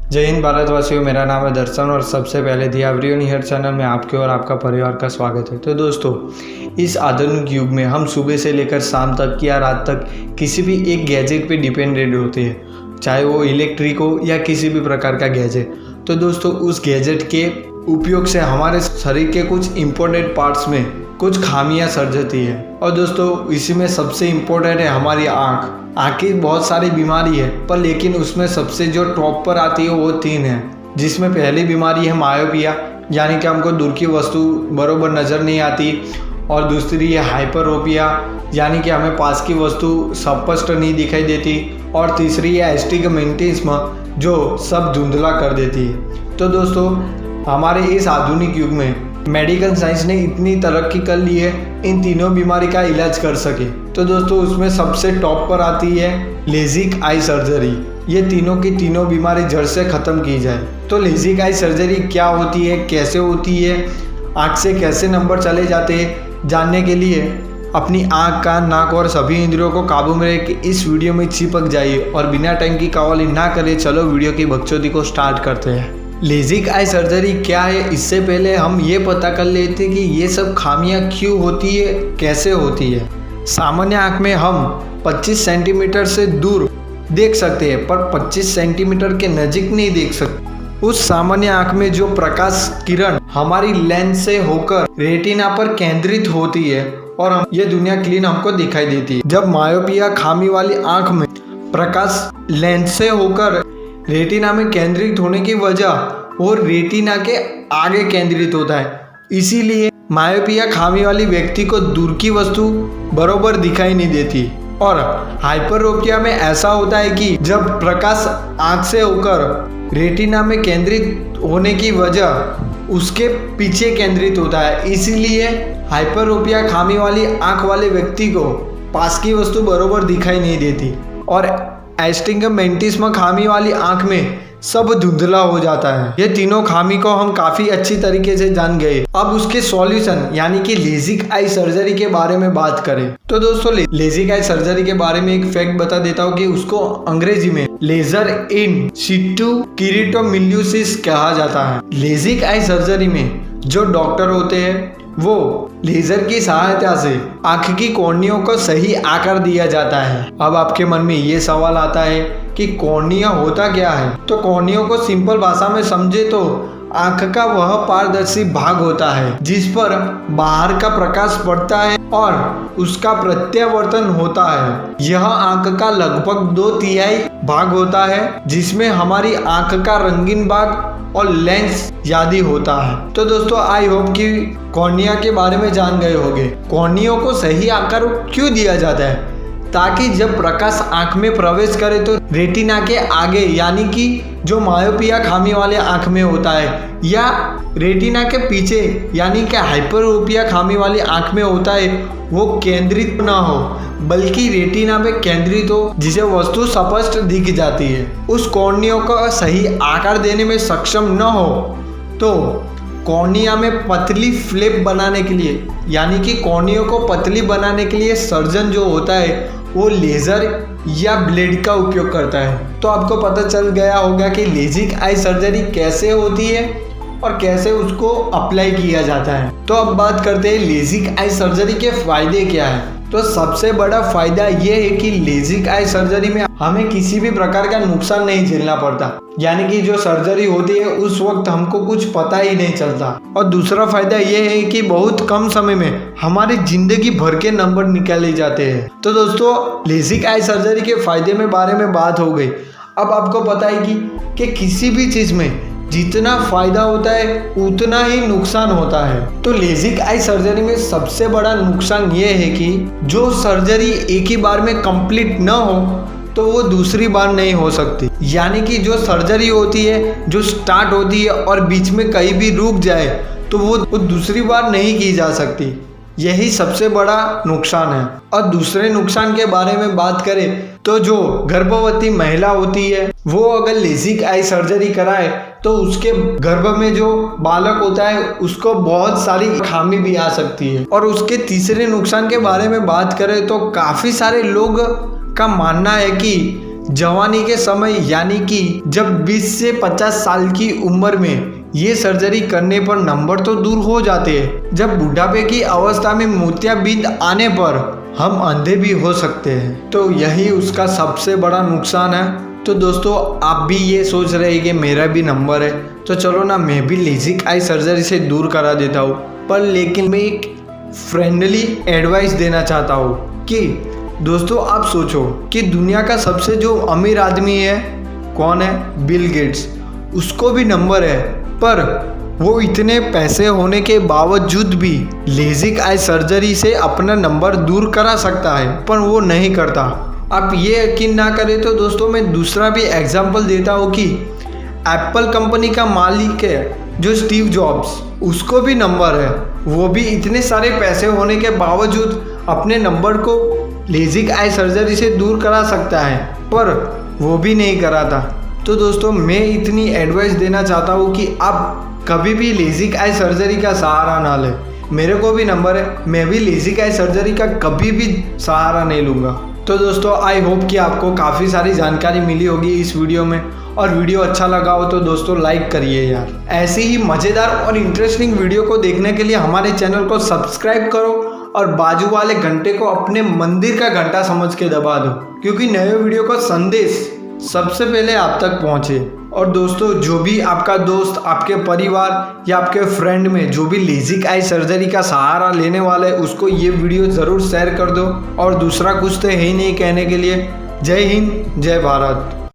जय हिंद भारतवासियों, मेरा नाम है दर्शन और सबसे पहले दी एवरीवन हियर चैनल में आपके और आपका परिवार का स्वागत है। तो दोस्तों, इस आधुनिक युग में हम सुबह से लेकर शाम तक या रात तक किसी भी एक गैजेट पे डिपेंडेंट होते हैं, चाहे वो इलेक्ट्रिक हो या किसी भी प्रकार का गैजेट। तो दोस्तों, उस गैजेट के उपयोग से हमारे शरीर के कुछ इम्पोर्टेंट पार्ट्स में कुछ खामियां सर्ज जाती है। और दोस्तों, इसी में सबसे इम्पोर्टेंट है हमारी आँख। आँख की बहुत सारी बीमारी है, पर लेकिन उसमें सबसे जो टॉप पर आती है वो 3 है, जिसमें पहली बीमारी है मायोपिया, यानी कि हमको दूर की वस्तु बरोबर नज़र नहीं आती। और दूसरी है हाइपरोपिया, यानी कि हमें पास की वस्तु स्पष्ट नहीं दिखाई देती। और तीसरी है एस्टिग्मेटिज्म, जो सब धुंधला कर देती है। तो दोस्तों, हमारे इस आधुनिक युग में मेडिकल साइंस ने इतनी तरक्की कर ली है इन तीनों बीमारी का इलाज कर सके। तो दोस्तों, उसमें सबसे टॉप पर आती है लेजिक आई सर्जरी। ये तीनों की तीनों बीमारी जड़ से ख़त्म की जाए। तो लेजिक आई सर्जरी क्या होती है, कैसे होती है, आँख से कैसे नंबर चले जाते हैं, जानने के लिए अपनी आँख, कान, नाक और सभी इंद्रियों को काबू में रख के इस वीडियो में चिपक जाइए और बिना टाइम की कावली ना करें, चलो वीडियो की बकचोदी को स्टार्ट करते हैं। लेजिक आई सर्जरी क्या है, इससे पहले हम ये पता कर लेते कि ये सब खामियां क्यों होती है, कैसे होती है। सामान्य आँख में हम 25 सेंटीमीटर से दूर देख सकते हैं, पर 25 सेंटीमीटर के नज़दीक नहीं देख सकते। उस सामान्य आँख में जो प्रकाश किरण हमारी लेंस से होकर रेटिना पर केंद्रित होती है और ये दुनिया क्लीन हमको दिखाई देती है। जब मायोपिया खामी वाली आँख में प्रकाश लेंस से होकर रेटिना में केंद्रित होने की वजह वो रेटिना के आगे केंद्रित होता है, इसीलिए मायोपिया खामी वाली व्यक्ति को दूर की वस्तु बरोबर दिखाई नहीं देती। और हाइपरोपिया में ऐसा होता है कि जब प्रकाश आँख से होकर रेटिना में केंद्रित होने की वजह उसके पीछे केंद्रित होता है, इसीलिए हाइपरोपिया खामी वाली आँख वाले व्यक्ति को पास की वस्तु बरोबर दिखाई नहीं देती। और एस्टिग्मेटिज्म खामी वाली आंख में सब धुंधला हो जाता है। ये तीनों खामी को हम काफ़ी अच्छी तरीके से जान गए। अब उसके सॉल्यूशन यानी कि लेजिक आई सर्जरी के बारे में बात करें तो दोस्तों, लेजिक आई सर्जरी के बारे में एक फैक्ट बता देता हूँ कि उसको अंग्रेजी में लेजर इन सिटू कीरेटोमिल्यूसिस कहा जाता है। लेजिक आई सर्जरी में जो डॉक्टर होते हैं वो लेजर की सहायता से आँख की कॉर्नियों को सही आकार दिया जाता है। अब आपके मन में ये सवाल आता है कि कॉर्निया होता क्या है। तो कॉर्नियों को सिंपल भाषा में समझे तो आँख का वह पारदर्शी भाग होता है जिस पर बाहर का प्रकाश पड़ता है और उसका प्रत्यावर्तन होता है। यह आँख का लगभग 2/3 भाग होता है, जिसमें हमारी आँख का रंगीन भाग और लेंस आदि होता है। तो दोस्तों, आई होप कि कॉर्निया के बारे में जान गए होंगे। कॉर्नियों को सही आकार क्यों दिया जाता है, ताकि जब प्रकाश आंख में प्रवेश करे तो रेटिना के आगे, यानी कि जो मायोपिया खामी वाले आंख में होता है, या रेटिना के पीछे यानी कि हाइपरोपिया खामी वाली आंख में होता है, वो केंद्रित ना हो बल्कि रेटिना में केंद्रित हो, जिसे वस्तु स्पष्ट दिख जाती है। उस कॉर्निया को सही आकार देने में सक्षम न हो तो कॉर्निया में पतली फ्लैप बनाने के लिए, यानी कि कॉर्निया को पतली बनाने के लिए सर्जन जो होता है वो लेज़र या ब्लेड का उपयोग करता है। तो आपको पता चल गया होगा कि लेजिक आई सर्जरी कैसे होती है और कैसे उसको अप्लाई किया जाता है। तो अब बात करते हैं लेजिक आई सर्जरी के फायदे क्या है। तो सबसे बड़ा फायदा ये है कि लेजिक आई सर्जरी में हमें किसी भी प्रकार का नुकसान नहीं झेलना पड़ता, यानी कि जो सर्जरी होती है उस वक्त हमको कुछ पता ही नहीं चलता। और दूसरा फायदा ये है कि बहुत कम समय में हमारी जिंदगी भर के नंबर निकाले जाते हैं। तो दोस्तों, लेजिक आई सर्जरी के फायदे में बारे में बात हो गई। अब आपको पता है कि किसी भी चीज़ में जितना फायदा होता है उतना ही नुकसान होता है। तो लेजिक आई सर्जरी में सबसे बड़ा नुकसान ये है कि जो सर्जरी एक ही बार में कंप्लीट न हो तो वो दूसरी बार नहीं हो सकती, यानी कि जो सर्जरी होती है, जो स्टार्ट होती है और बीच में कहीं भी रुक जाए तो वो दूसरी बार नहीं की जा सकती। यही सबसे बड़ा नुकसान है। और दूसरे नुकसान के बारे में बात करें तो जो गर्भवती महिला होती है वो अगर लेजिक आई सर्जरी कराए तो उसके गर्भ में जो बालक होता है उसको बहुत सारी खामी भी आ सकती है। और उसके तीसरे नुकसान के बारे में बात करें तो काफ़ी सारे लोग का मानना है कि जवानी के समय यानी कि जब 20 से 50 साल की उम्र में ये सर्जरी करने पर नंबर तो दूर हो जाते हैं, जब बुढ़ापे की अवस्था में मोतियाबिंद आने पर हम अंधे भी हो सकते हैं। तो यही उसका सबसे बड़ा नुकसान है। तो दोस्तों आप भी ये सोच रहे हैं कि मेरा भी नंबर है, तो चलो ना मैं भी लेजिक आई सर्जरी से दूर करा देता हूँ। पर लेकिन मैं एक फ्रेंडली एडवाइस देना चाहता हूँ कि दोस्तों आप सोचो कि दुनिया का सबसे जो अमीर आदमी है कौन है, बिल गेट्स, उसको भी नंबर है, पर वो इतने पैसे होने के बावजूद भी लेजिक आई सर्जरी से अपना नंबर दूर करा सकता है, पर वो नहीं करता। आप ये यकीन ना करें तो दोस्तों मैं दूसरा भी एग्जांपल देता हूँ कि एप्पल कंपनी का मालिक है जो स्टीव जॉब्स, उसको भी नंबर है, वो भी इतने सारे पैसे होने के बावजूद अपने नंबर को लेजिक आई सर्जरी से दूर करा सकता है, पर वो भी नहीं कराता। तो दोस्तों मैं इतनी एडवाइस देना चाहता हूँ कि आप कभी भी लेजिक आई सर्जरी का सहारा ना लें। मेरे को भी नंबर है, मैं भी लेजिक आई सर्जरी का कभी भी सहारा नहीं लूँगा। तो दोस्तों आई होप कि आपको काफ़ी सारी जानकारी मिली होगी इस वीडियो में, और वीडियो अच्छा लगा हो तो दोस्तों लाइक करिए यार। ऐसे ही मज़ेदार और इंटरेस्टिंग वीडियो को देखने के लिए हमारे चैनल को सब्सक्राइब करो और बाजू वाले घंटे को अपने मंदिर का घंटा समझ के दबा दो, क्योंकि नए वीडियो का संदेश सबसे पहले आप तक पहुंचे। और दोस्तों जो भी आपका दोस्त, आपके परिवार या आपके फ्रेंड में जो भी लेजिक आई सर्जरी का सहारा लेने वाला है, उसको ये वीडियो ज़रूर शेयर कर दो। और दूसरा कुछ तो है ही नहीं कहने के लिए। जय हिंद, जय भारत।